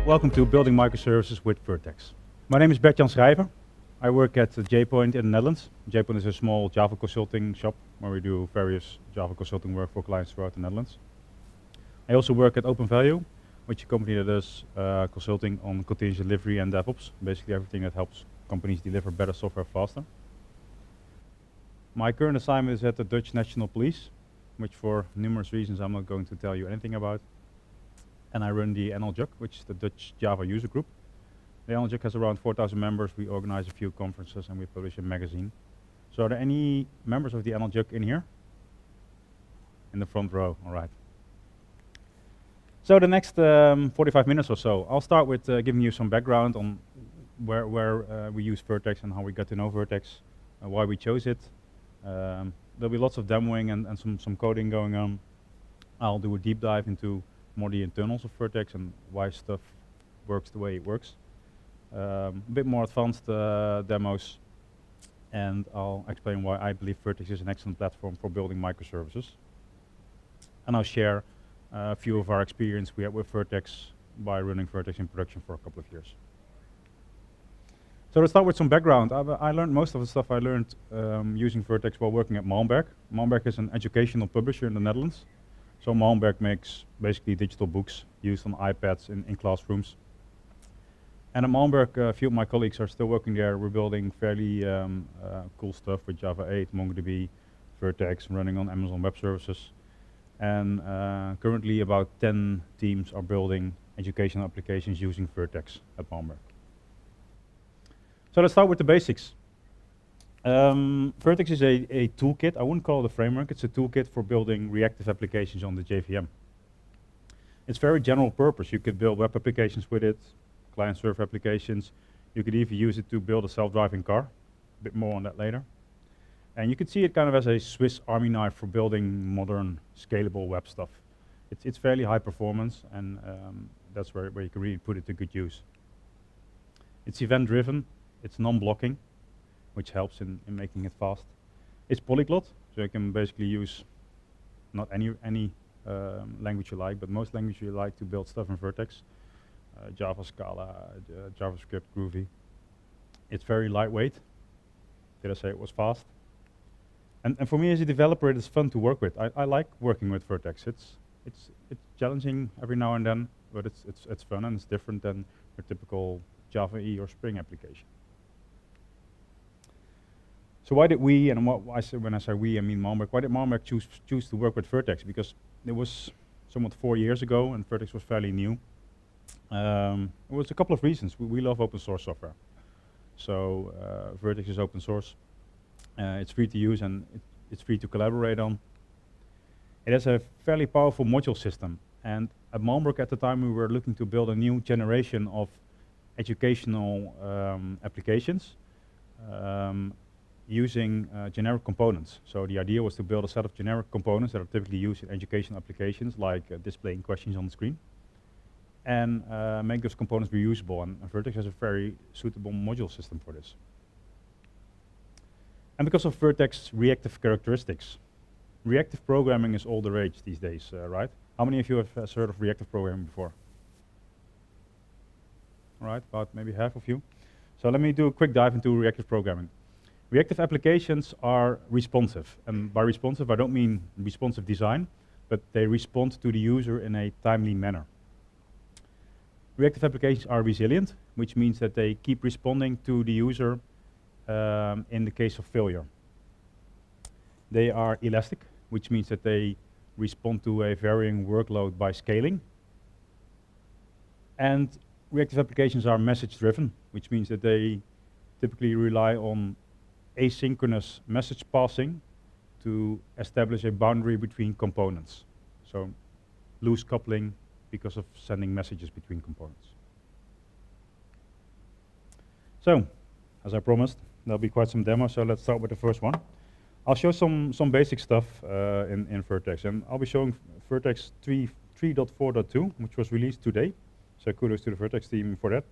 Welcome to Building Microservices with Vert.x. My name is Bert Jan Schrijver. I work at JPoint in the Netherlands. JPoint is a small Java consulting shop where we do various Java consulting work for clients throughout the Netherlands. I also work at OpenValue, which is a company that does consulting on continuous delivery and DevOps, basically everything that helps companies deliver better software faster. My current assignment is at the Dutch National Police, which for numerous reasons I'm not going to tell you anything about. And I run the NLJUC, which is the Dutch Java user group. The NLJUC has around 4,000 members. We organize a few conferences and we publish a magazine. So are there any members of the NLJUC in here? In the front row, all right. So the next 45 minutes or so, I'll start with giving you some background on where we use Vert.x and how we got to know Vert.x, why we chose it. There'll be lots of demoing and some coding going on. I'll do a deep dive into more the internals of Vert.x and why stuff works the way it works. A bit more advanced demos, and I'll explain why I believe Vert.x is an excellent platform for building microservices. And I'll share a few of our experience we had with Vert.x by running Vert.x in production for a couple of years. So let's start with some background. I learned most of the stuff I learned using Vert.x while working at Malmberg. Malmberg is an educational publisher in the Netherlands. So Malmberg makes basically digital books used on iPads in classrooms. And at Malmberg, a few of my colleagues are still working there. We're building fairly cool stuff with Java 8, MongoDB, Vert.x, running on Amazon Web Services. And currently about 10 teams are building educational applications using Vert.x at Malmberg. So let's start with the basics. Vert.x is a toolkit. I wouldn't call it a framework. It's a toolkit for building reactive applications on the JVM. It's very general purpose. You could build web applications with it, client-server applications. You could even use it to build a self-driving car. A bit more on that later. And you could see it kind of as a Swiss Army knife for building modern, scalable web stuff. It's fairly high performance, and that's where you can really put it to good use. It's event-driven. It's non-blocking, which helps in making it fast. It's polyglot, so you can basically use not any language you like, but most languages you like to build stuff in Vert.x. Java, Scala, JavaScript, Groovy. It's very lightweight. Did I say it was fast? And for me as a developer, it is fun to work with. I like working with Vert.x. It's challenging every now and then, but it's fun and it's different than your typical Java EE or Spring application. So why did we, and when I say we, I mean Malmberg, why did Malmberg choose to work with Vert.x? Because it was somewhat 4 years ago and Vert.x was fairly new. It was a couple of reasons. We love open source software. So Vert.x is open source. It's free to use and it's free to collaborate on. It has a fairly powerful module system. And at Malmberg at the time we were looking to build a new generation of educational applications. Using generic components. So the idea was to build a set of generic components that are typically used in educational applications, like displaying questions on the screen, and make those components reusable. And Vert.x has a very suitable module system for this. And because of Vert.x's reactive characteristics, reactive programming is all the rage these days, right? How many of you have heard of reactive programming before? All right, about maybe half of you. So let me do a quick dive into reactive programming. Reactive applications are responsive, and by responsive I don't mean responsive design, but they respond to the user in a timely manner. Reactive applications are resilient, which means that they keep responding to the user in the case of failure. They are elastic, which means that they respond to a varying workload by scaling. And reactive applications are message-driven, which means that they typically rely on asynchronous message passing to establish a boundary between components. So loose coupling because of sending messages between components. So, as I promised, there'll be quite some demos, so let's start with the first one. I'll show some basic stuff in Vert.x, and I'll be showing Vert.x 3.4.2, which was released today. So kudos to the Vert.x team for that.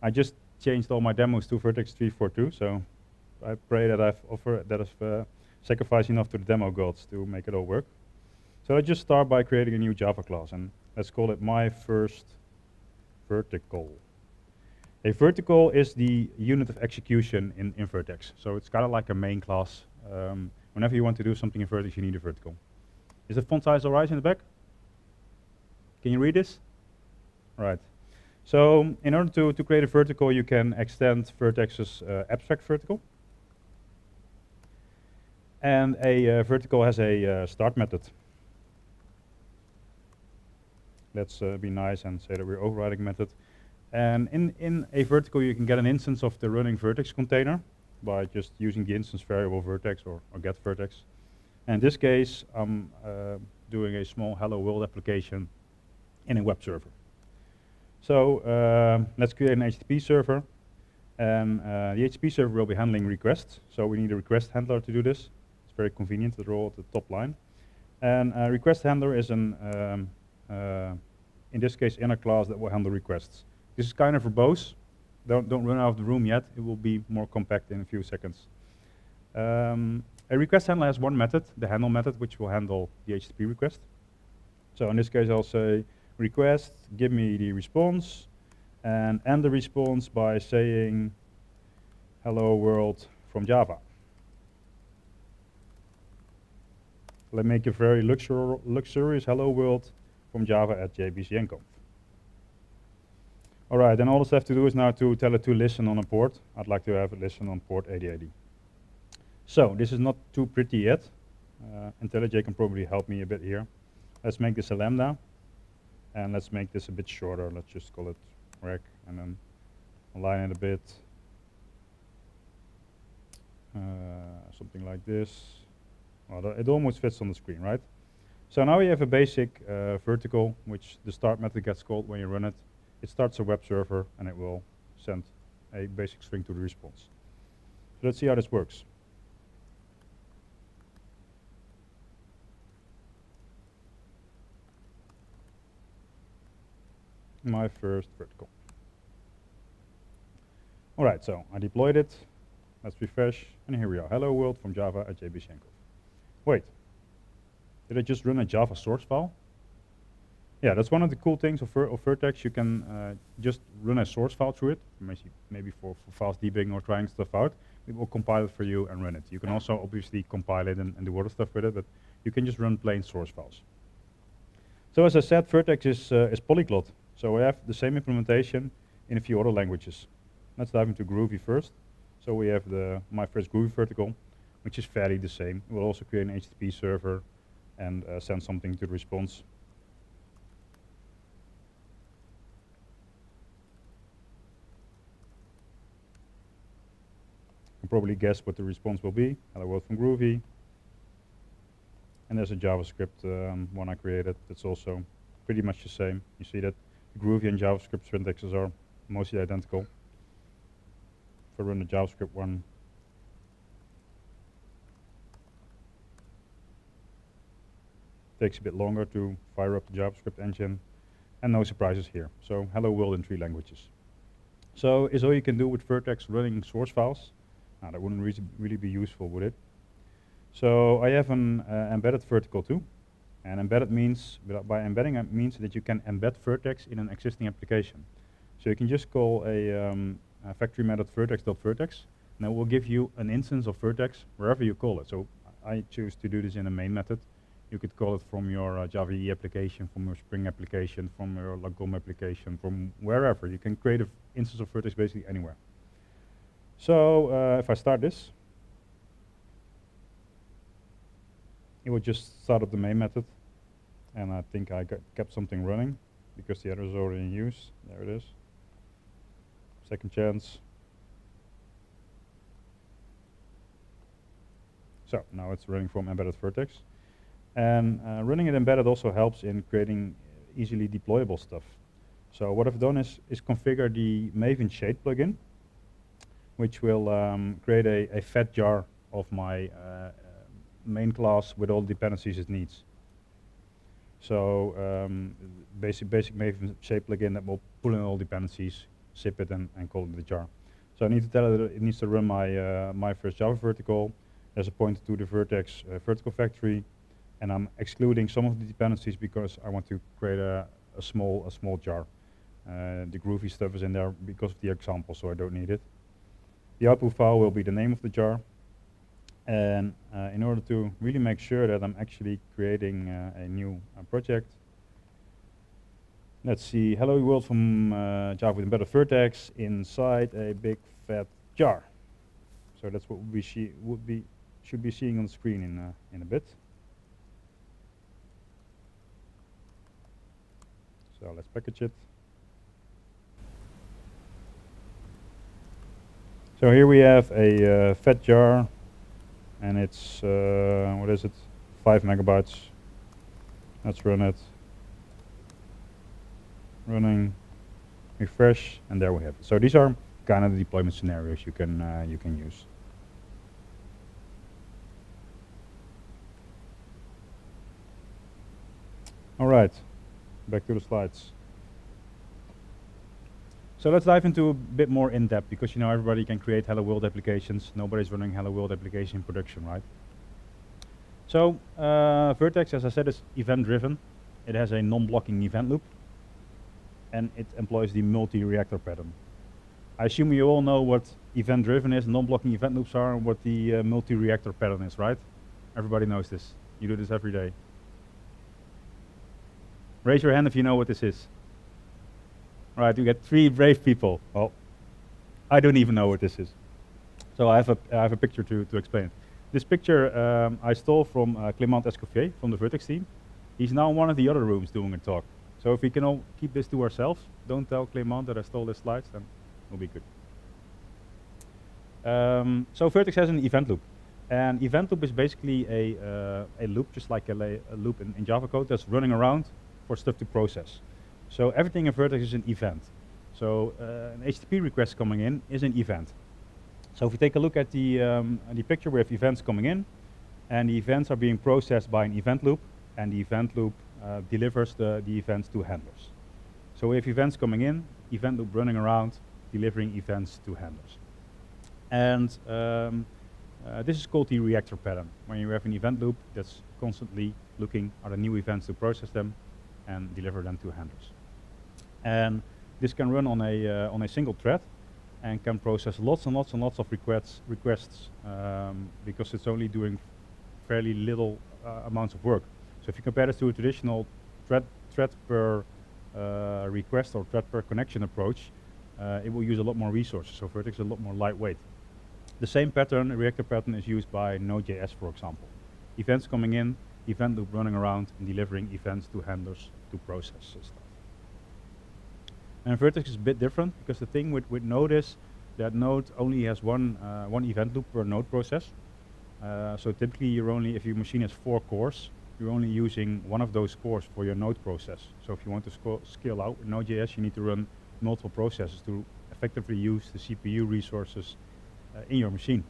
I just changed all my demos to Vert.x 3.4.2, so I pray that I've sacrificed enough to the demo gods to make it all work. So let's just start by creating a new Java class, and let's call it my first vertical. A vertical is the unit of execution in Vert.x. So it's kind of like a main class. Whenever you want to do something in Vert.x, you need a vertical. Is the font size all right in the back? Can you read this? All right. So in order to create a vertical, you can extend Vert.x's abstract vertical. And a vertical has a start method. Let's be nice and say that we're overriding method. And in a vertical, you can get an instance of the running Vert.x container by just using the instance variable Vert.x or get Vert.x. And in this case, I'm doing a small hello world application in a web server. So let's create an HTTP server. And the HTTP server will be handling requests. So we need a request handler to do this. It's very convenient, they're all at the top line. And a request handler is an, in this case, inner class that will handle requests. This is kind of verbose. Don't run out of the room yet. It will be more compact in a few seconds. A request handler has one method, the handle method, which will handle the HTTP request. So in this case, I'll say request, give me the response, and end the response by saying hello world from Java. Let me make a very luxurious hello world from Java at JBCNConf'. All right, then all this I have to do is now to tell it to listen on a port. I'd like to have it listen on port 8080. So this is not too pretty yet. IntelliJ can probably help me a bit here. Let's make this a lambda, and let's make this a bit shorter. Let's just call it rec, and then align it a bit. Something like this. Well, it almost fits on the screen, right? So now we have a basic vertical, which the start method gets called when you run it. It starts a web server, and it will send a basic string to the response. So let's see how this works. My first vertical. All right, so I deployed it. Let's refresh, and here we are. Hello world from Java at JBCNConf'. Wait, did I just run a Java source file? Yeah, that's one of the cool things of Vert.x. You can just run a source file through it, maybe for fast debugging or trying stuff out. It will compile it for you and run it. You can also obviously compile it and do other stuff with it, but you can just run plain source files. So as I said, Vert.x is polyglot. So we have the same implementation in a few other languages. Let's dive into Groovy first. So we have my first Groovy vertical, which is fairly the same. We'll also create an HTTP server and send something to the response. You can probably guess what the response will be. Hello world from Groovy. And there's a JavaScript one I created that's also pretty much the same. You see that Groovy and JavaScript syntaxes are mostly identical. If I run the JavaScript one, takes a bit longer to fire up the JavaScript engine, and no surprises here. So hello world in 3 languages. So is all you can do with Vert.x running source files? Now, that wouldn't really be useful, would it? So I have an embedded vertical too. And embedded means, by embedding it means that you can embed Vert.x in an existing application. So you can just call a factory method Vert.x.Vert.x, and it will give you an instance of Vert.x wherever you call it. So I choose to do this in a main method. You could call it from your Java EE application, from your Spring application, from your Lagom application, from wherever. You can create an instance of Vert.x basically anywhere. So if I start this, it will just start up the main method. And I think I kept something running because the other is already in use. There it is. Second chance. So now it's running from embedded Vert.x. And running it embedded also helps in creating easily deployable stuff. So what I've done is configure the Maven Shade plugin, which will create a fat jar of my main class with all the dependencies it needs. So basic Maven Shape plugin that will pull in all dependencies, zip it, and call it the jar. So I need to tell it that it needs to run my first Java vertical. There's a pointer to the Vert.x vertical factory, and I'm excluding some of the dependencies because I want to create a small jar. The groovy stuff is in there because of the example, so I don't need it. The output file will be the name of the jar. And in order to really make sure that I'm actually creating a new project, let's see, hello world from Java with embedded Vert.x inside a big fat jar. So that's what we should be seeing on the screen in a bit. So let's package it. So here we have a fat jar, and it's what is it? 5 megabytes. Let's run it. Running, refresh, and there we have it. So these are kind of the deployment scenarios you can use. All right, back to the slides. So let's dive into a bit more in depth, because you know everybody can create Hello World applications. Nobody's running Hello World application in production, right? So Vert.x, as I said, is event driven. It has a non-blocking event loop, and it employs the multi-reactor pattern. I assume you all know what event driven is, non-blocking event loops are, and what the multi-reactor pattern is, right? Everybody knows this. You do this every day. Raise your hand if you know what this is. All right, you get 3 brave people. Well, I don't even know what this is. So I have a picture to explain it. This picture I stole from Clément Escoffier from the Vert.x team. He's now in one of the other rooms doing a talk. So if we can all keep this to ourselves, don't tell Clément that I stole his slides, then it'll be good. So Vert.x has an event loop. And event loop is basically a loop, just like a loop in Java code, that's running around for stuff to process. So everything in Vert.x is an event. So an HTTP request coming in is an event. So if we take a look at the picture, we have events coming in, and the events are being processed by an event loop, and the event loop delivers the events to handlers. So we have events coming in, event loop running around, delivering events to handlers. And this is called the reactor pattern, when you have an event loop that's constantly looking at the new events to process them and deliver them to handlers. And this can run on a single thread and can process lots and lots and lots of requests because it's only doing fairly little amounts of work. So if you compare this to a traditional thread per request or thread per connection approach, it will use a lot more resources. So Vert.x is a lot more lightweight. The same pattern, a reactor pattern, is used by Node.js, for example. Events coming in, event loop running around and delivering events to handlers to process stuff. And Vert.x is a bit different, because the thing with Node is that Node only has one event loop per node process. So typically you're only, if your machine has 4 cores, you're only using one of those cores for your node process. So if you want to scale out with Node.js, you need to run multiple processes to effectively use the CPU resources in your machine.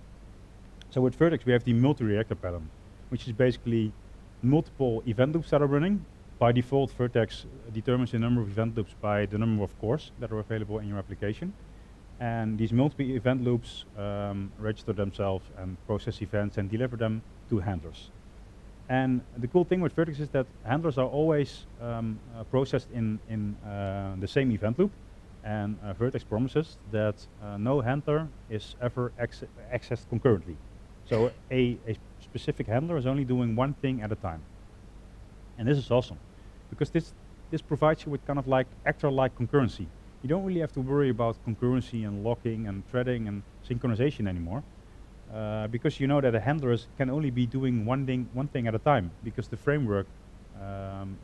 So with Vert.x we have the multi-reactor pattern, which is basically multiple event loops that are running. By default, Vert.x determines the number of event loops by the number of cores that are available in your application. And these multiple event loops register themselves and process events and deliver them to handlers. And the cool thing with Vert.x is that handlers are always processed in the same event loop. And Vert.x promises that no handler is ever accessed concurrently. So a specific handler is only doing one thing at a time. And this is awesome, because this provides you with kind of like actor-like concurrency. You don't really have to worry about concurrency and locking and threading and synchronization anymore, because you know that a handler can only be doing one thing at a time, because the framework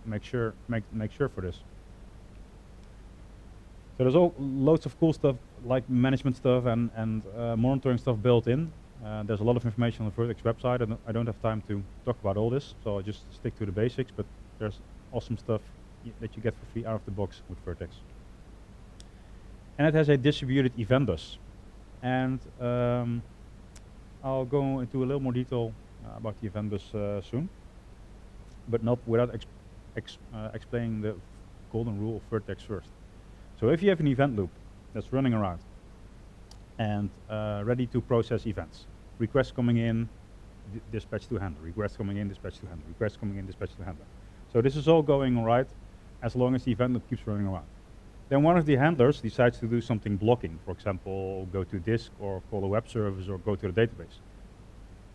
makes sure for this. So there's loads of cool stuff like management stuff and monitoring stuff built in. There's a lot of information on the Vert.x website, and I don't have time to talk about all this, so I'll just stick to the basics, but there's awesome stuff that you get for free out of the box with Vert.x. And it has a distributed event bus. And I'll go into a little more detail about the event bus soon, but not without explaining the golden rule of Vert.x first. So if you have an event loop that's running around and ready to process events, requests coming in, dispatch to handler, requests coming in, dispatch to handler, requests coming in, dispatch to handler. So this is all going all right as long as the event loop keeps running around. Then one of the handlers decides to do something blocking, for example, go to disk or call a web service or go to the database.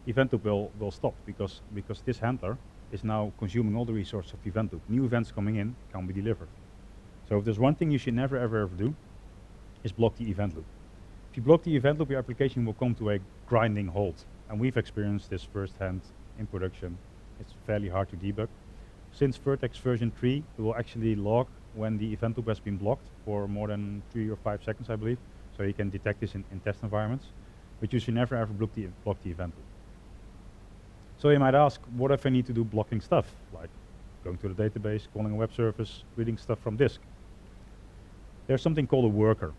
Event loop will stop because this handler is now consuming all the resources of the event loop. New events coming in can't be delivered. So if there's one thing you should never ever do, is block the event loop. If you block the event loop, your application will come to a grinding halt. And we've experienced this firsthand in production. It's fairly hard to debug. Since Vert.x version 3, it will actually log when the event loop has been blocked for more than 3 or 5 seconds, I believe. So you can detect this in test environments. But you should never ever block the event loop. So you might ask, what if I need to do blocking stuff, like going to the database, calling a web service, reading stuff from disk? There's something called a worker.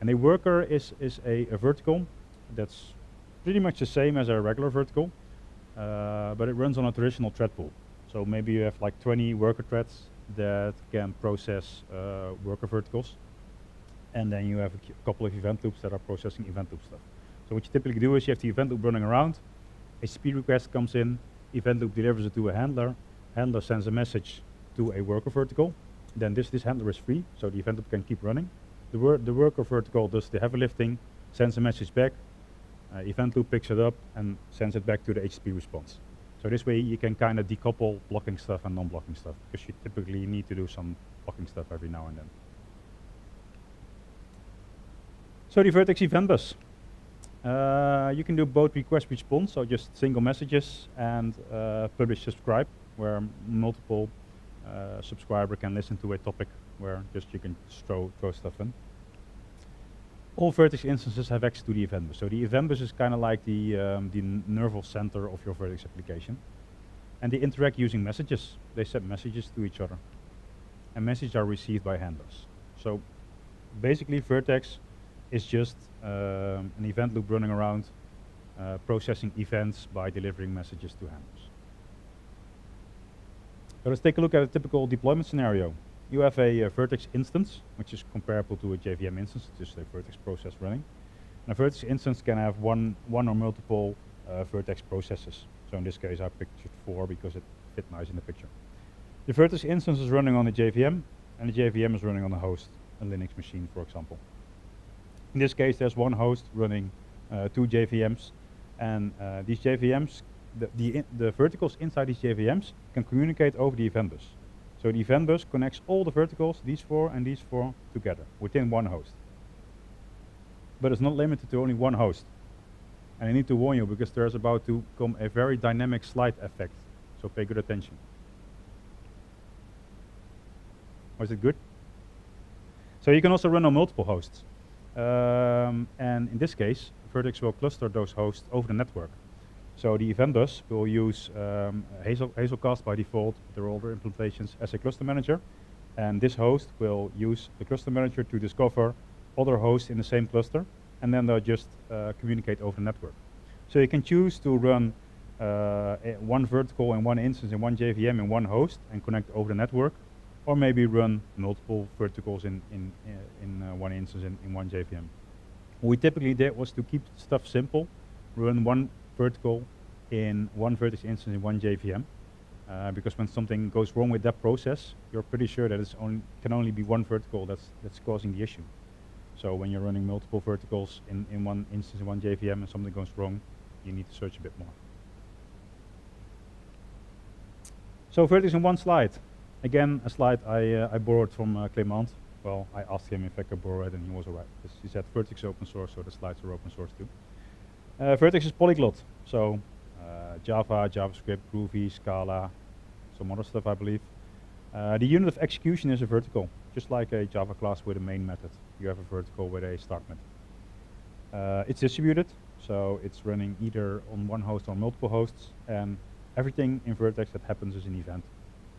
And a worker is a vertical that's pretty much the same as a regular vertical, but it runs on a traditional thread pool. So maybe you have like 20 worker threads that can process worker verticals, and then you have a couple of event loops that are processing event loop stuff. So what you typically do is you have the event loop running around, a HTTP request comes in, event loop delivers it to a handler, handler sends a message to a worker vertical, then this handler is free, so the event loop can keep running. The worker vertical does the heavy lifting, sends a message back, event loop picks it up and sends it back to the HTTP response. So this way you can kind of decouple blocking stuff and non-blocking stuff, because you typically need to do some blocking stuff every now and then. So the Vert.x event bus. You can do both request response, so just single messages, and publish subscribe, where multiple subscriber can listen to a topic where just you can throw stuff in. All Vert.x instances have access to the event bus. So the event bus is kind of like the nervous center of your Vert.x application. And they interact using messages. They send messages to each other. And messages are received by handlers. So basically Vert.x is just an event loop running around, processing events by delivering messages to handlers. So let's take a look at a typical deployment scenario. You have a Vert.x instance, which is comparable to a JVM instance, just a Vert.x process running. And a Vert.x instance can have one or multiple Vert.x processes. So in this case I pictured 4 because it fit nice in the picture. The Vert.x instance is running on a JVM, and the JVM is running on a host, a Linux machine for example. In this case there's one host running 2 JVMs, and these JVMs, the verticals inside these JVMs can communicate over the event bus. So the event bus connects all the verticals, these 4 and these 4, together within one host. But it's not limited to only one host. And I need to warn you because there's about to come a very dynamic slide effect. So pay good attention. Was it good? So you can also run on multiple hosts. And in this case, Vert.x will cluster those hosts over the network. So the event bus will use Hazelcast by default, there are older implementations, as a cluster manager. And this host will use the cluster manager to discover other hosts in the same cluster, and then they'll just communicate over the network. So you can choose to run one vertical and one instance in one JVM in one host and connect over the network, or maybe run multiple verticals in one instance in one JVM. What we typically did was to keep stuff simple, run one vertical in one Vert.x instance in one JVM, because when something goes wrong with that process, you're pretty sure that it can only be one vertical that's causing the issue. So when you're running multiple verticals in one instance in one JVM and something goes wrong, you need to search a bit more. So Vert.x in one slide. Again, a slide I borrowed from Clement. Well, I asked him if I could borrow it and he was alright. He said Vert.x is open source, so the slides are open source too. Vert.x is polyglot, so Java, JavaScript, Groovy, Scala, some other stuff I believe. The unit of execution is a vertical, just like a Java class with a main method. You have a vertical with a start method. It's distributed, so it's running either on one host or multiple hosts, and everything in Vert.x that happens is an event.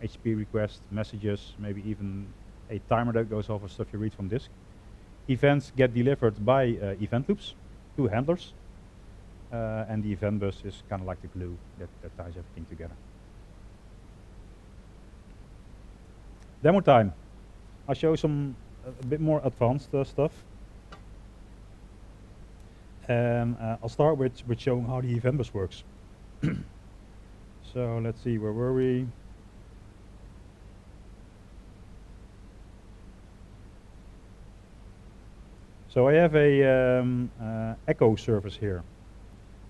HTTP requests, messages, maybe even a timer that goes off of stuff you read from disk. Events get delivered by event loops to handlers. And the event bus is kind of like the glue that ties everything together. Demo time. I'll show some a bit more advanced stuff. And I'll start with showing how the event bus works. So let's see, where were we? So I have a echo service here.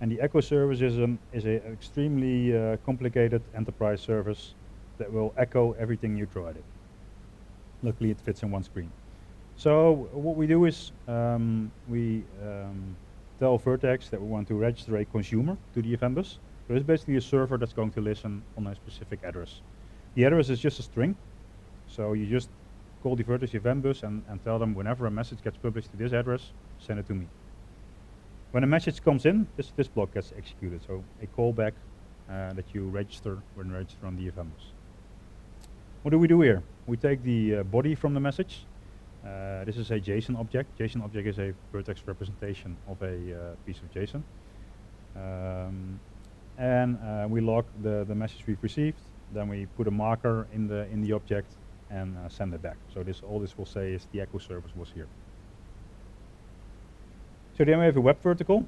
And the echo service is an extremely complicated enterprise service that will echo everything you throw at it. Luckily, it fits in one screen. So what we do is we tell Vert.x that we want to register a consumer to the event bus. So it's basically a server that's going to listen on a specific address. The address is just a string. So you just call the Vert.x event bus and tell them whenever a message gets published to this address, send it to me. When a message comes in, this block gets executed. So a callback that you register when you register on the event bus. What do we do here? We take the body from the message. This is a JSON object. JSON object is a Vert.x representation of a piece of JSON. And we log the message we've received. Then we put a marker in the object and send it back. So all this will say is the echo service was here. So then we have a web vertical,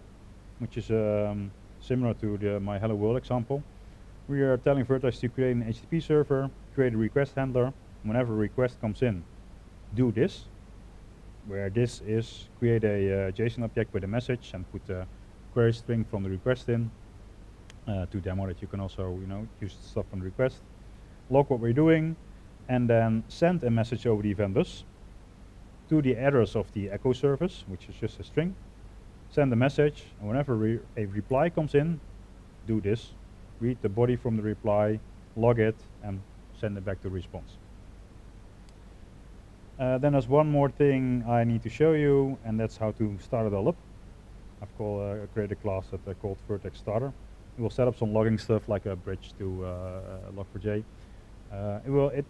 which is similar to my Hello World example. We are telling Vert.x to create an HTTP server, create a request handler. Whenever a request comes in, do this, where this is create a JSON object with a message and put a query string from the request in. To demo that you can also use stuff from the request. Log what we're doing, and then send a message over the event bus to the address of the echo service, which is just a string. Send a message, and whenever a reply comes in, do this. Read the body from the reply, log it, and send it back to response. Then there's one more thing I need to show you, and that's how to start it all up. I've created a class that called Vert.x starter. It will set up some logging stuff like a bridge to log4j.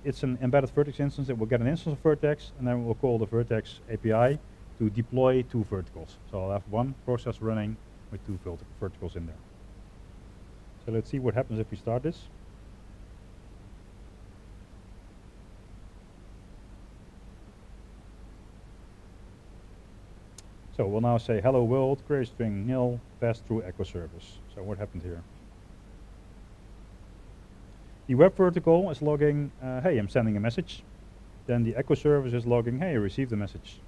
It's an embedded Vert.x instance. It will get an instance of Vert.x, and then we'll call the Vert.x API to deploy 2 verticals. So I'll have one process running with 2 verticals in there. So let's see what happens if we start this. So we'll now say hello world, query string nil, pass through echo service. So what happened here? The web vertical is logging, hey, I'm sending a message. Then the echo service is logging, hey, I received a message.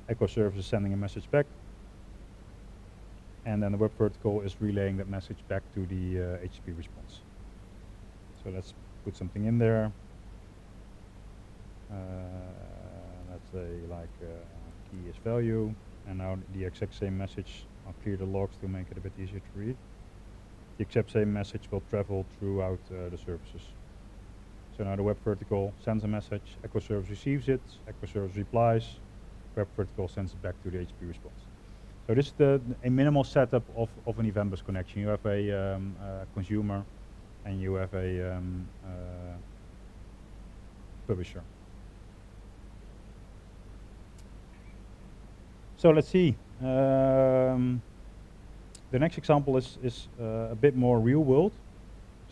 Echo service is sending a message back. And then the web vertical is relaying that message back to the HTTP response. So let's put something in there. Let's say like key is value. And now the exact same message, I'll clear the logs to make it a bit easier to read. The exact same message will travel throughout the services. So now the web vertical sends a message, echo service receives it, echo service replies, web vertical sends it back to the HTTP response. So this is a minimal setup of an event bus connection. You have a consumer and you have a publisher. So let's see. The next example is a bit more real world.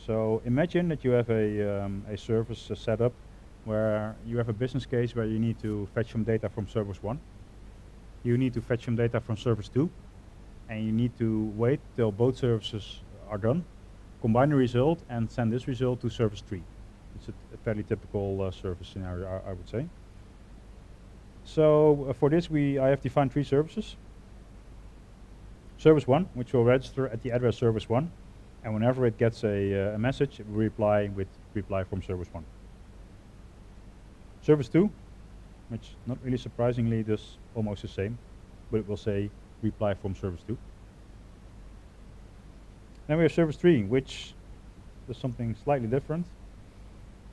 So imagine that you have a service set up where you have a business case where you need to fetch some data from service 1. You need to fetch some data from service 2. And you need to wait till both services are done, combine the result, and send this result to service 3. It's a fairly typical service scenario, I would say. So for this, I have defined 3 services. Service 1, which will register at the address service 1, and whenever it gets a message, it will reply with reply from service 1. Service 2, which not really surprisingly does almost the same, but it will say reply from service 2. Then we have service 3, which does something slightly different.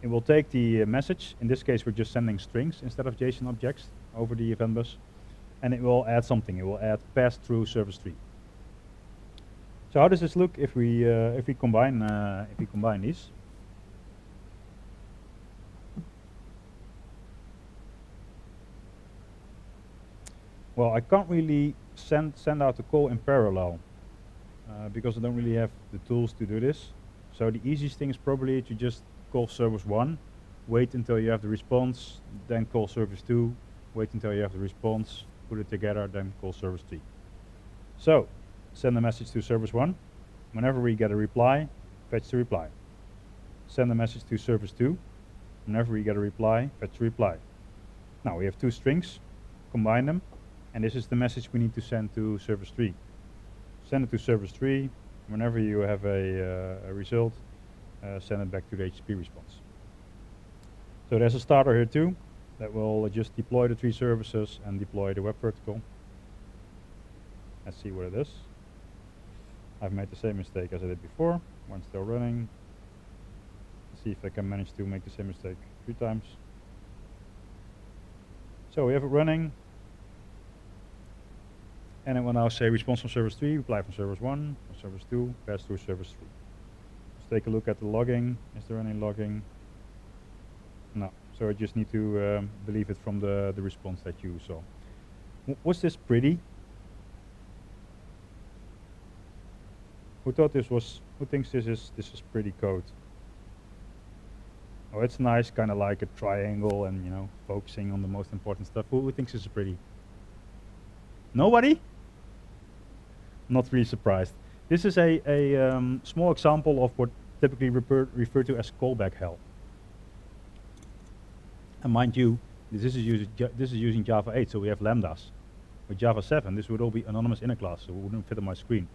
It will take the message. In this case, we're just sending strings instead of JSON objects over the event bus, and it will add something. It will add pass through service 3. So how does this look if we combine these? Well, I can't really send out the call in parallel because I don't really have the tools to do this. So the easiest thing is probably to just call service 1, wait until you have the response, then call service 2, wait until you have the response, put it together, then call service 3. So send a message to service 1. Whenever we get a reply, fetch the reply. Send a message to service 2. Whenever we get a reply, fetch the reply. Now we have 2 strings, combine them, And this is the message we need to send to service 3. Send it to service 3. Whenever you have a result, send it back to the HTTP response. So there's a starter here too that will just deploy the 3 services and deploy the web vertical. Let's see what it is. I've made the same mistake as I did before. One still running. Let's see if I can manage to make the same mistake 3 times. So we have it running. And it will now say response from service 3, reply from service 1, from service 2, pass through service 3. Let's take a look at the logging. Is there any logging? No. So I just need to believe it from the response that you saw. Was this pretty? Who thought this was? Who thinks this is pretty code? Oh, it's nice, kind of like a triangle, and focusing on the most important stuff. Who thinks this is pretty? Nobody? Not really surprised. This is a small example of what typically referred to as callback hell. And mind you, this is using Java 8, so we have lambdas. With Java 7, this would all be anonymous inner class, so it wouldn't fit on my screen.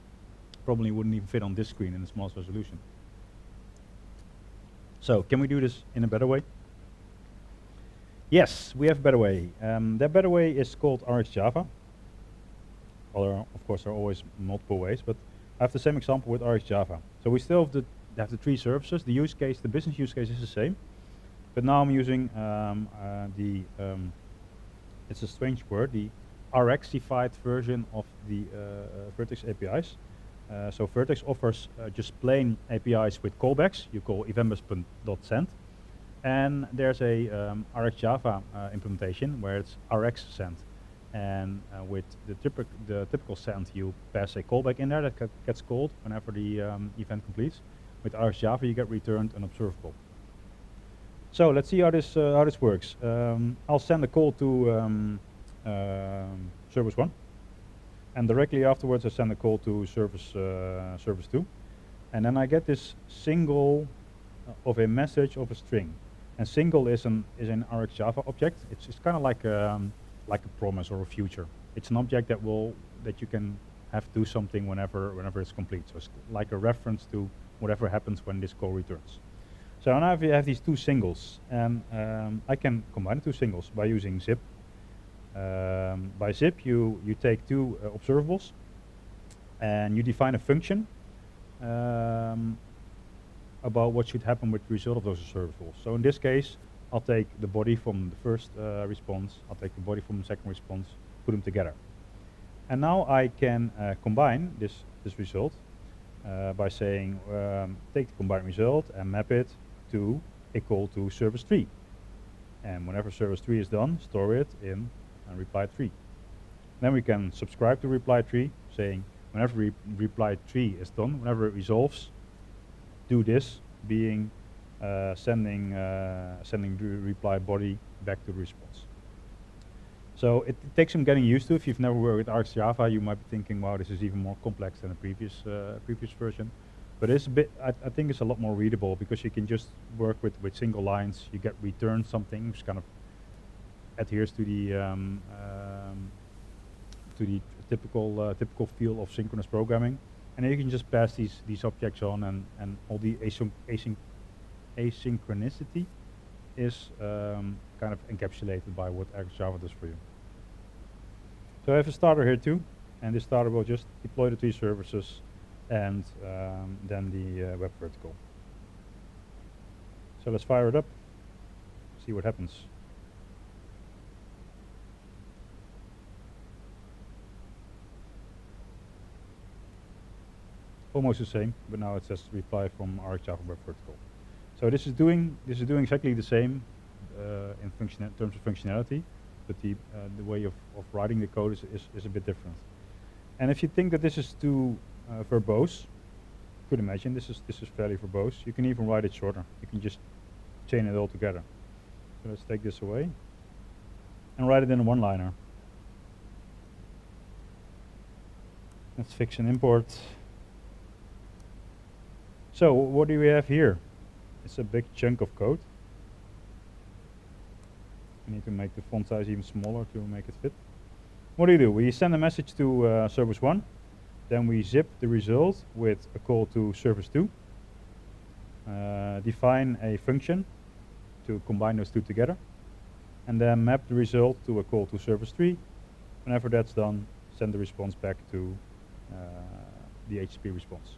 Probably wouldn't even fit on this screen in the smallest resolution. So, can we do this in a better way? Yes, we have a better way. That better way is called RxJava. Well, of course, there are always multiple ways, but I have the same example with RxJava. So we still have the 3 services. The use case, the business use case is the same, but now I'm using it's a strange word, the Rxified version of the Vert.x APIs. So Vert.x offers just plain APIs with callbacks. You call eventbus.send, and there's a RxJava implementation where it's RxSend. And with the typical send, you pass a callback in there that gets called whenever the event completes. With RxJava, you get returned an observable. So let's see how this works. I'll send a call to service 1, and directly afterwards I send a call to service 2, and then I get this single of a message of a string. And single is an RxJava object. It's kind of like a promise or a future. It's an object that you can have do something whenever it's complete. So it's like a reference to whatever happens when this call returns. So now we have these 2 singles, and I can combine the 2 singles by using zip. By zip, you take 2 observables, and you define a function about what should happen with the result of those observables. So in this case, I'll take the body from the first response, I'll take the body from the second response, put them together. And now I can combine this result by saying take the combined result and map it to a call to service 3. And whenever service 3 is done, store it in reply 3. Then we can subscribe to reply 3, saying whenever reply 3 is done, whenever it resolves, do this, being sending the reply body back to the response. So it takes some getting used to. If you've never worked with RxJava, you might be thinking, wow, this is even more complex than the previous version. But it's a bit, I think it's a lot more readable, because you can just work with single lines. You get returned something which kind of adheres to the typical feel of synchronous programming, and then you can just pass these objects on, and all the asynchronicity is kind of encapsulated by what RxJava does for you. So I have a starter here too, and this starter will just deploy the 3 services and then the web vertical. So let's fire it up, see what happens. Almost the same, but now it says reply from RxJava web vertical. So this is doing exactly the same in terms of functionality, but the way of writing the code is a bit different. And if you think that this is too verbose, you could imagine this is fairly verbose. You can even write it shorter. You can just chain it all together. So let's take this away and write it in a one-liner. Let's fix an import. So what do we have here? It's a big chunk of code. We need to make the font size even smaller to make it fit. What do? We send a message to service 1, then we zip the result with a call to service 2, define a function to combine those two together, and then map the result to a call to service 3. Whenever that's done, send the response back to the HTTP response.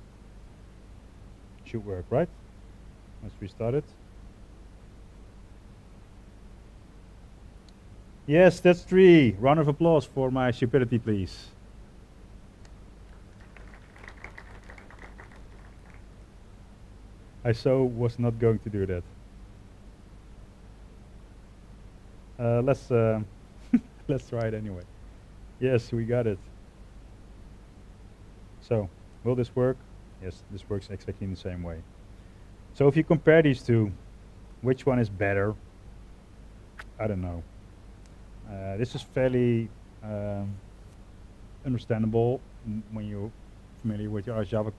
Should work, right? Let's restart it. Yes, that's 3. Round of applause for my stupidity, please. I was not going to do that. Let's let's try it anyway. Yes, we got it. So, will this work? Yes, this works exactly in the same way. So if you compare these two, which one is better? I don't know. This is fairly understandable when you're familiar with your Java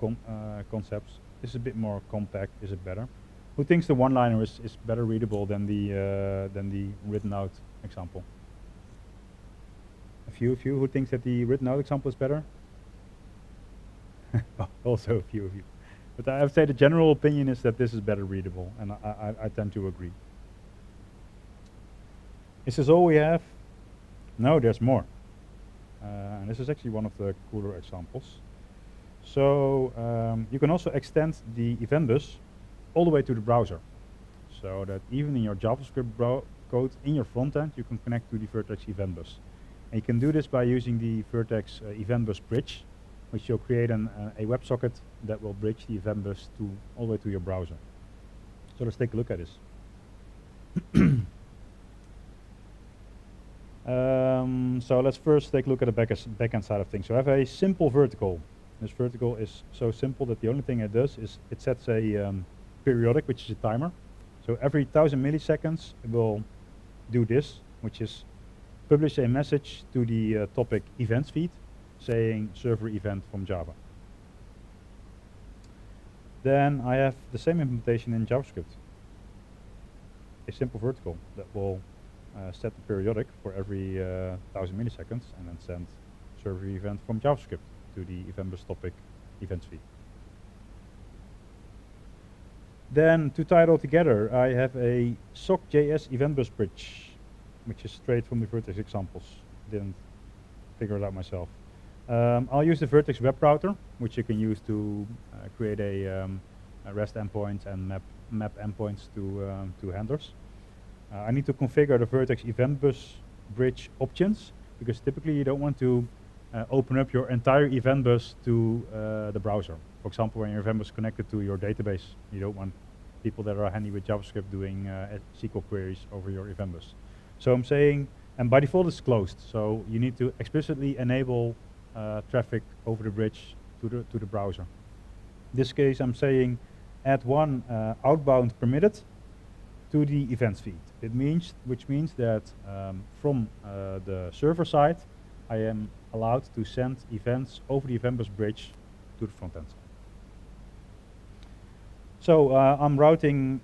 concepts. This is a bit more compact. Is it better? Who thinks the one-liner is better readable than the written-out example? A few of you. Who thinks that the written-out example is better? Also a few of you. But I would say the general opinion is that this is better readable, and I tend to agree. Is this all we have? No, there's more. And this is actually one of the cooler examples. So you can also extend the event bus all the way to the browser, so that even in your JavaScript code in your front end, you can connect to the Vert.x event bus. And you can do this by using the Vert.x event bus bridge, which will create a WebSocket that will bridge the event bus all the way to your browser. So let's take a look at this. So let's first take a look at the backend side of things. So I have a simple vertical. This vertical is so simple that the only thing it does is it sets a periodic, which is a timer. So every 1000 milliseconds it will do this, which is publish a message to the topic events feed saying server event from Java. Then I have the same implementation in JavaScript. A simple vertical that will set the periodic for every 1000 milliseconds and then send server event from JavaScript to the event bus topic events feed. Then to tie it all together, I have a sock.js event bus bridge, which is straight from the Vert.x examples. Didn't figure it out myself. I'll use the Vert.x web router, which you can use to create a REST endpoint and map endpoints to handlers. I need to configure the Vert.x event bus bridge options, because typically you don't want to open up your entire event bus to the browser. For example, when your event bus is connected to your database, you don't want people that are handy with JavaScript doing SQL queries over your event bus. So I'm saying, and by default it's closed, so you need to explicitly enable traffic over the bridge to the browser. In this case, I'm saying add one outbound permitted to the events feed. Which means that from the server side, I am allowed to send events over the event bus bridge to the front end side. So I'm routing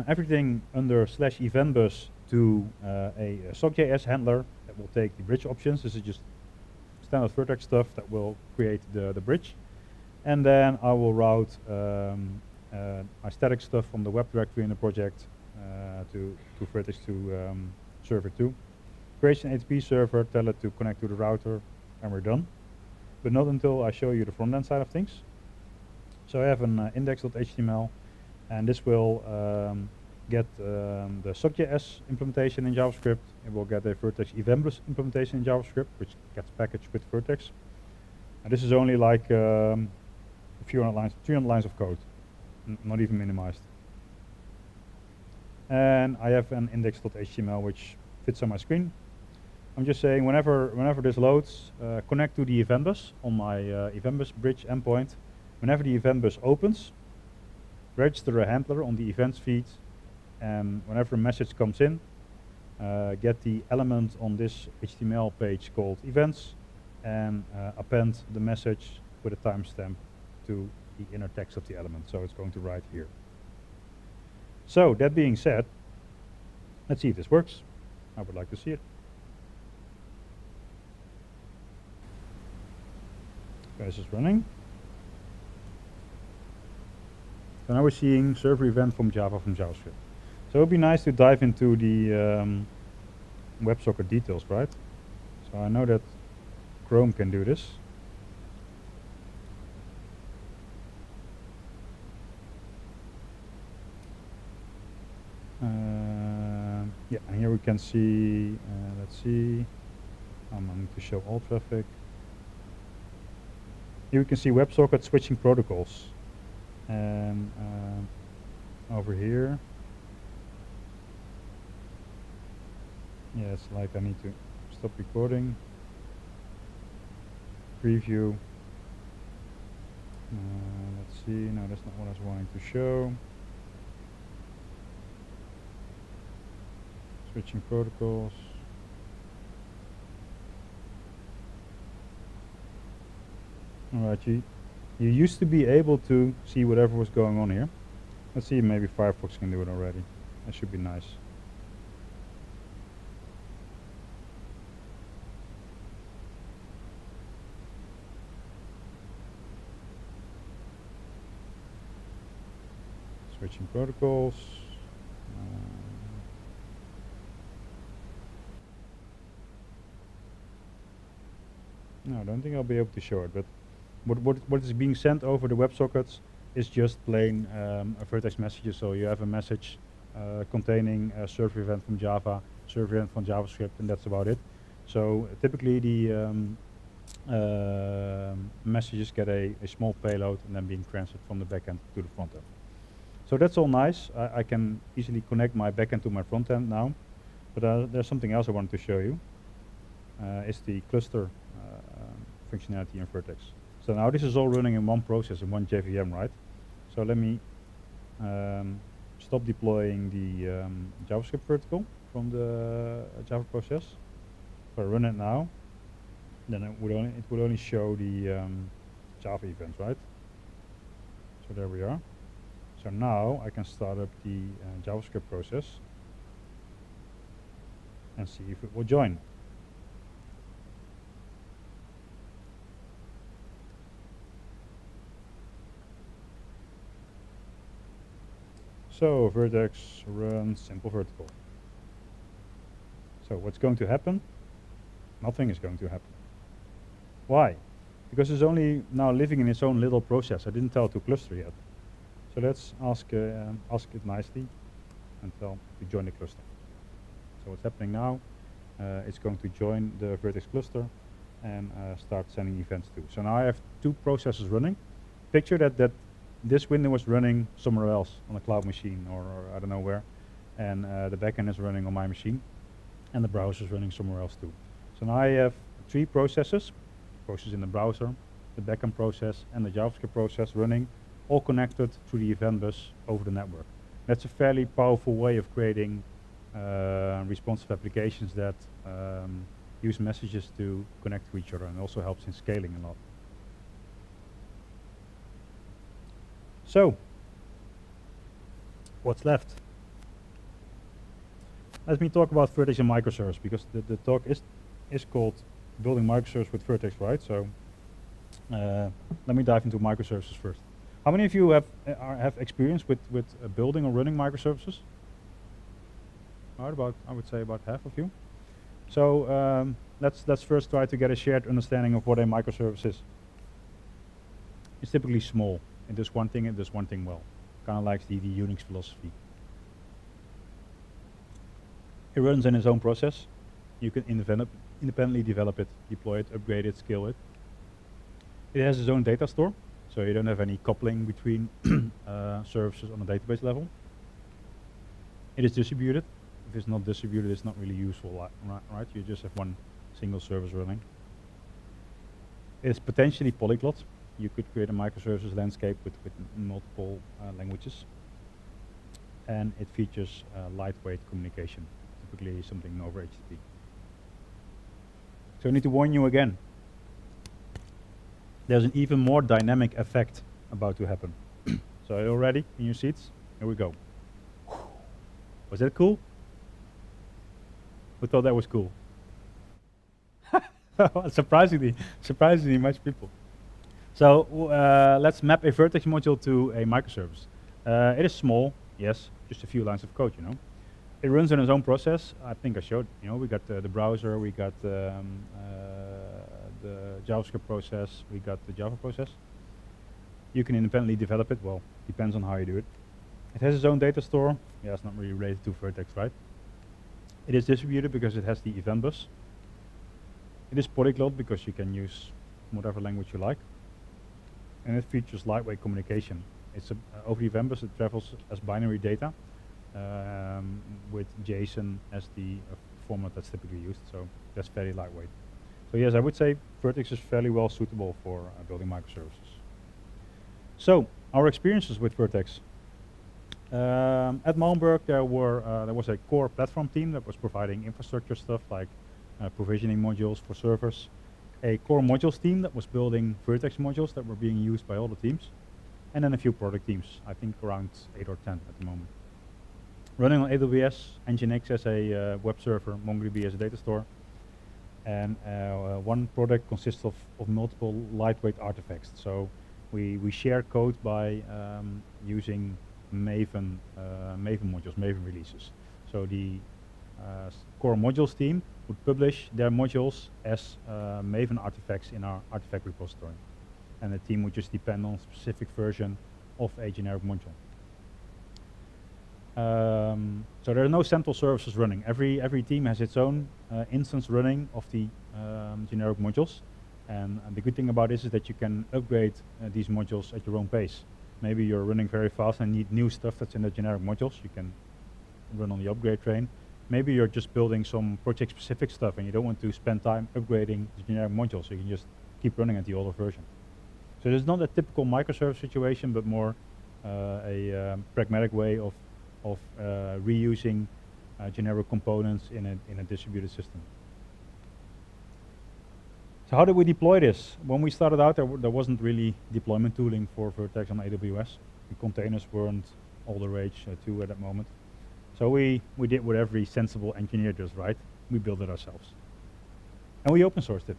everything under /eventbus to a sock.js handler that will take the bridge options. This is just standard Vert.x stuff that will create the bridge. And then I will route my static stuff from the web directory in the project to Vert.x to server 2. Creation HTTP server, tell it to connect to the router, and we're done. But not until I show you the front end side of things. So I have an index.html, and this will get the sock.js implementation in JavaScript. It will get a Vert.x eventbus implementation in JavaScript, which gets packaged with Vert.x. And this is only like a few hundred lines, 300 lines of code, not even minimized. And I have an index.html which fits on my screen. I'm just saying whenever this loads, connect to the event bus on my event bus bridge endpoint. Whenever the event bus opens, register a handler on the events feed, and whenever a message comes in, get the element on this HTML page called events, and append the message with a timestamp to the inner text of the element. So it's going to write here. So that being said, let's see if this works. I would like to see it. Okay, this is running. So now we're seeing server event from Java from JavaScript. So it would be nice to dive into the WebSocket details, right? So I know that Chrome can do this. Yeah, and here we can see, let's see, I need to show all traffic. Here we can see WebSocket switching protocols. And over here, yeah, it's like I need to stop recording, preview. Let's see, no, that's not what I was wanting to show. Switching protocols. Alright, you used to be able to see whatever was going on here. Let's see if maybe Firefox can do it already. That should be nice. Switching protocols. No, I don't think I'll be able to show it, but what is being sent over the WebSockets is just plain Vert.x messages. So you have a message containing a server event from Java, server event from JavaScript, and that's about it. So typically the messages get a small payload and then being transferred from the backend to the front end. So that's all nice. I can easily connect my backend to my front end now, but there's something else I wanted to show you. Is the cluster functionality in Vert.x. So now this is all running in one process, in one JVM, right? So let me stop deploying the JavaScript vertical from the Java process. If I run it now, then it would only show the Java events, right? So there we are. So now I can start up the JavaScript process and see if it will join. So Vert.x run simple vertical. So what's going to happen? Nothing is going to happen. Why? Because it's only now living in its own little process. I didn't tell it to cluster yet. So let's ask it nicely and tell to join the cluster. So what's happening now? It's going to join the Vert.x cluster and start sending events too. So now I have two processes running. Picture that this window was running somewhere else on a cloud machine or I don't know where, and the backend is running on my machine, and the browser is running somewhere else too. So now I have three processes: process in the browser, the backend process, and the JavaScript process running, all connected through the event bus over the network. That's a fairly powerful way of creating responsive applications that use messages to connect to each other, and also helps in scaling a lot. So, what's left? Let me talk about Vert.x and microservice, because the talk is called Building Microservice with Vert.x, right? So, let me dive into microservices first. How many of you have experience with building or running microservices? Right, I would say about half of you. So let's first try to get a shared understanding of what a microservice is. It's typically small. It does one thing, well. Kind of like the Unix philosophy. It runs in its own process. You can independently develop it, deploy it, upgrade it, scale it. It has its own data store, so you don't have any coupling between services on a database level. It is distributed. If it's not distributed, it's not really useful, right? You just have one single service running. It's potentially polyglot. You could create a microservices landscape with multiple languages. And it features lightweight communication, typically something over HTTP. So I need to warn you again. There's an even more dynamic effect about to happen. So are you all ready in your seats? Here we go. Was that cool? Who thought that was cool? Surprisingly much people. So let's map a Vert.x module to a microservice. It is small, yes, just a few lines of code, you know. It runs in its own process. I think I showed, you know, we got the browser, we got the JavaScript process, we got the Java process. You can independently develop it, well, depends on how you do it. It has its own data store. Yeah, it's not really related to Vert.x, right? It is distributed because it has the event bus. It is polyglot because you can use whatever language you like. And it features lightweight communication. It's over the event bus, it travels as binary data with JSON as the format that's typically used, so that's very lightweight. So yes, I would say Vert.x is fairly well suitable for building microservices. So, our experiences with Vert.x. At Malmberg, there was a core platform team that was providing infrastructure stuff like provisioning modules for servers, a core modules team that was building Vert.x modules that were being used by all the teams, and then a few product teams, I think around 8 or 10 at the moment. Running on AWS, Nginx as a web server, MongoDB as a data store, and one product consists of multiple lightweight artifacts. So we share code by using Maven modules, Maven releases. So the core modules team would publish their modules as Maven artifacts in our artifact repository. And the team would just depend on a specific version of a generic module. So there are no central services running. Every team has its own instance running of the generic modules. And the good thing about this is that you can upgrade these modules at your own pace. Maybe you're running very fast and need new stuff that's in the generic modules. You can run on the upgrade train. Maybe you're just building some project-specific stuff and you don't want to spend time upgrading the generic modules, so you can just keep running at the older version. So it's not a typical microservice situation, but more a pragmatic way of reusing generic components in a distributed system. So how did we deploy this? When we started out, there wasn't really deployment tooling for Vert.x on AWS. The containers weren't all the rage too at that moment. So we did what every sensible engineer does, right? We built it ourselves. And we open sourced it.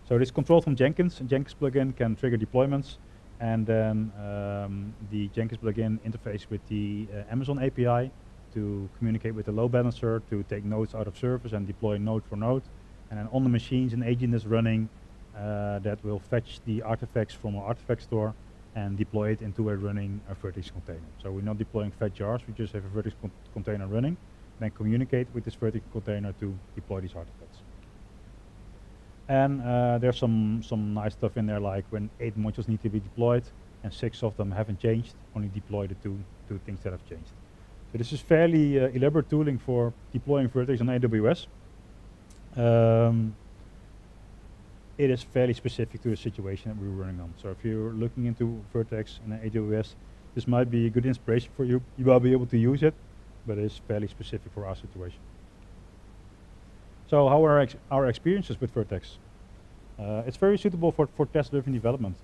So this control from Jenkins. Jenkins plugin can trigger deployments, and then the Jenkins plugin interface with the Amazon API to communicate with the load balancer to take nodes out of service and deploy node for node. And then on the machines, an agent is running that will fetch the artifacts from our artifact store and deploy it into a running Vert.x container. So we're not deploying fat jars, we just have a Vert.x container running, then communicate with this Vert.x container to deploy these artifacts. And there's some nice stuff in there, like when 8 modules need to be deployed and 6 of them haven't changed, only deploy the two things that have changed. So this is fairly elaborate tooling for deploying Vert.x on AWS. It is fairly specific to the situation that we're running on. So if you're looking into Vert.x and AWS, this might be a good inspiration for you. You will be able to use it, but it's fairly specific for our situation. So how are our experiences with Vert.x? It's very suitable for test-driven development.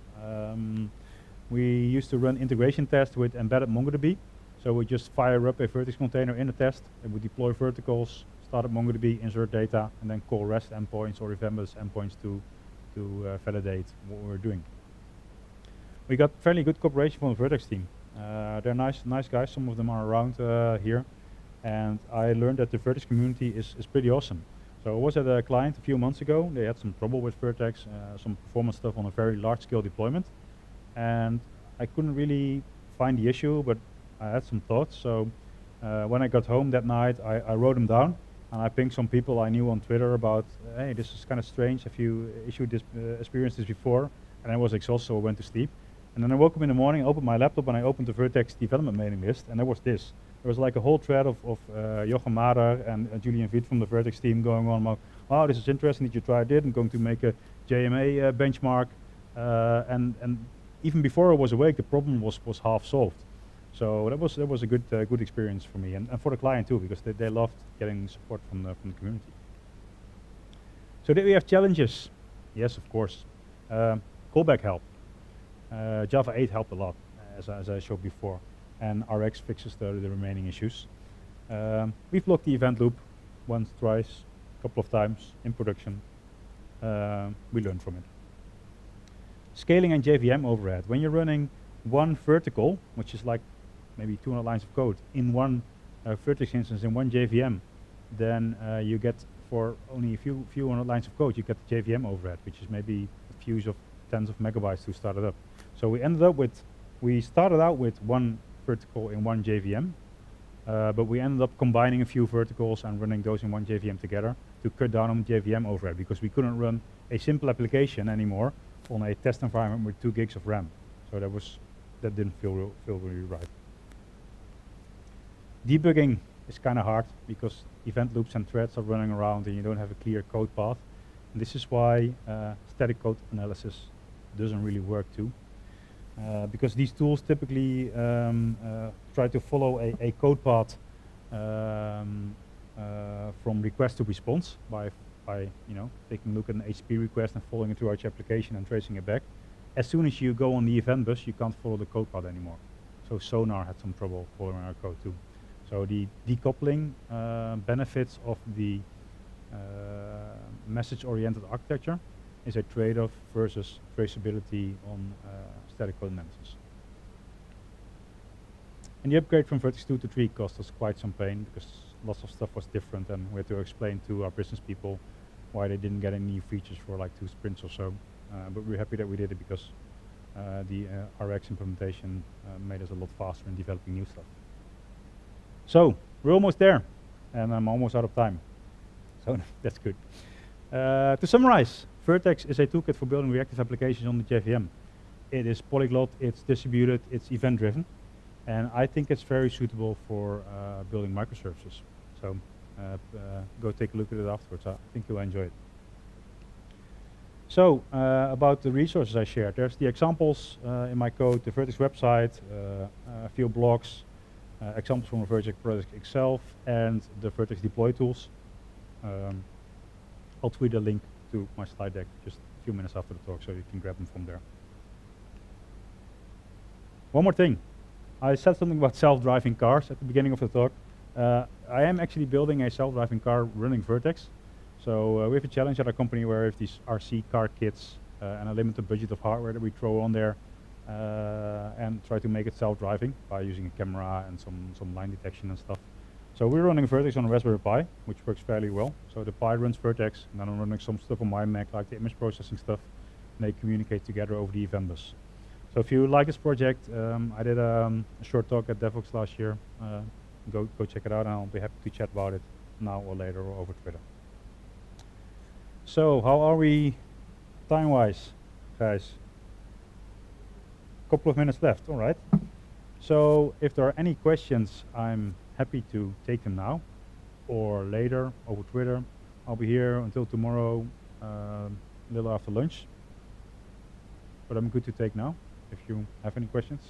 We used to run integration tests with embedded MongoDB. So we just fire up a Vert.x container in a test, and we deploy verticals, start up MongoDB, insert data, and then call REST endpoints or event-bus endpoints to validate what we're doing. We got fairly good cooperation from the Vert.x team. They're nice guys. Some of them are around here, and I learned that the Vert.x community is pretty awesome. So I was at a client a few months ago. They had some trouble with Vert.x, some performance stuff on a very large-scale deployment, and I couldn't really find the issue, but I had some thoughts. So when I got home that night, I wrote them down. And I pinged some people I knew on Twitter about, hey, this is kind of strange. Have you experienced this before? And I was exhausted, so I went to sleep. And then I woke up in the morning, opened my laptop, and I opened the Vert.x development mailing list, and there was this. There was like a whole thread of Jochem Mader and Julian Viet from the Vert.x team going on about, wow, this is interesting, did you try it? I'm going to make a JMA benchmark. And even before I was awake, the problem was half solved. So that was a good experience for me and for the client too, because they loved getting support from the community. So did we have challenges? Yes, of course. Callback helped. Java 8 helped a lot, as I showed before, and RX fixes the remaining issues. We've blocked the event loop once, twice, a couple of times in production. We learned from it. Scaling and JVM overhead. When you're running one vertical, which is like maybe 200 lines of code, in one Vert.x instance, in one JVM, then you get, for only a few hundred lines of code, you get the JVM overhead, which is maybe a few of tens of megabytes to start it up. So we started out with one vertical in one JVM, but we ended up combining a few verticals and running those in one JVM together to cut down on JVM overhead, because we couldn't run a simple application anymore on a test environment with 2 gigs of RAM. So that didn't feel really right. Debugging is kind of hard because event loops and threads are running around and you don't have a clear code path. And this is why static code analysis doesn't really work too. Because these tools typically try to follow a code path from request to response by taking a look at an HTTP request and following it throughout your application and tracing it back. As soon as you go on the event bus, you can't follow the code path anymore. So Sonar had some trouble following our code too. So the decoupling benefits of the message-oriented architecture is a trade-off versus traceability on static code analysis. And the upgrade from Vert.x 2 to 3 cost us quite some pain because lots of stuff was different and we had to explain to our business people why they didn't get any new features for like 2 sprints or so. But we're happy that we did it because the RX implementation made us a lot faster in developing new stuff. So we're almost there, and I'm almost out of time. So that's good. To summarize, Vert.x is a toolkit for building reactive applications on the JVM. It is polyglot, it's distributed, it's event-driven, and I think it's very suitable for building microservices. So go take a look at it afterwards. I think you'll enjoy it. So about the resources I shared, there's the examples in my code, the Vert.x website, a few blogs, examples from the Vert.x project itself, and the Vert.x deploy tools. I'll tweet a link to my slide deck just a few minutes after the talk, so you can grab them from there. One more thing. I said something about self-driving cars at the beginning of the talk. I am actually building a self-driving car running Vert.x. So we have a challenge at our company where we have these RC car kits and a limited budget of hardware that we throw on there and try to make it self-driving by using a camera and some line detection and stuff. So we're running Vert.x on a Raspberry Pi, which works fairly well. So the Pi runs Vert.x, and then I'm running some stuff on my Mac, like the image processing stuff, and they communicate together over the event bus. So if you like this project, I did a short talk at DevOps last year. Go check it out, and I'll be happy to chat about it now or later or over Twitter. So how are we time-wise, guys? Couple of minutes left, all right. So if there are any questions, I'm happy to take them now or later over Twitter. I'll be here until tomorrow, a little after lunch. But I'm good to take now if you have any questions.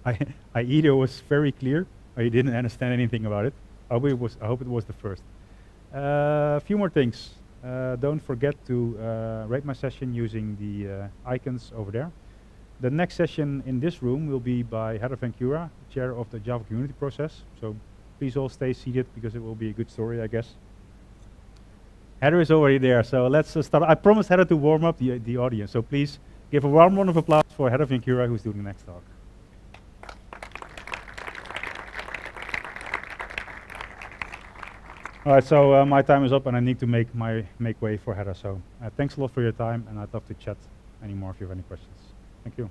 I either was very clear or you didn't understand anything about it. I hope it was the first. A few more things. Don't forget to rate my session using the icons over there. The next session in this room will be by Heather Van Cura, chair of the Java community process. So please all stay seated because it will be a good story, I guess. Heather is already there, so let's start. I promised Heather to warm up the audience, so please give a warm round of applause for Heather Van Cura, who's doing the next talk. All right, so my time is up and I need to make way for Heather. So thanks a lot for your time, and I'd love to chat anymore if you have any questions. Thank you.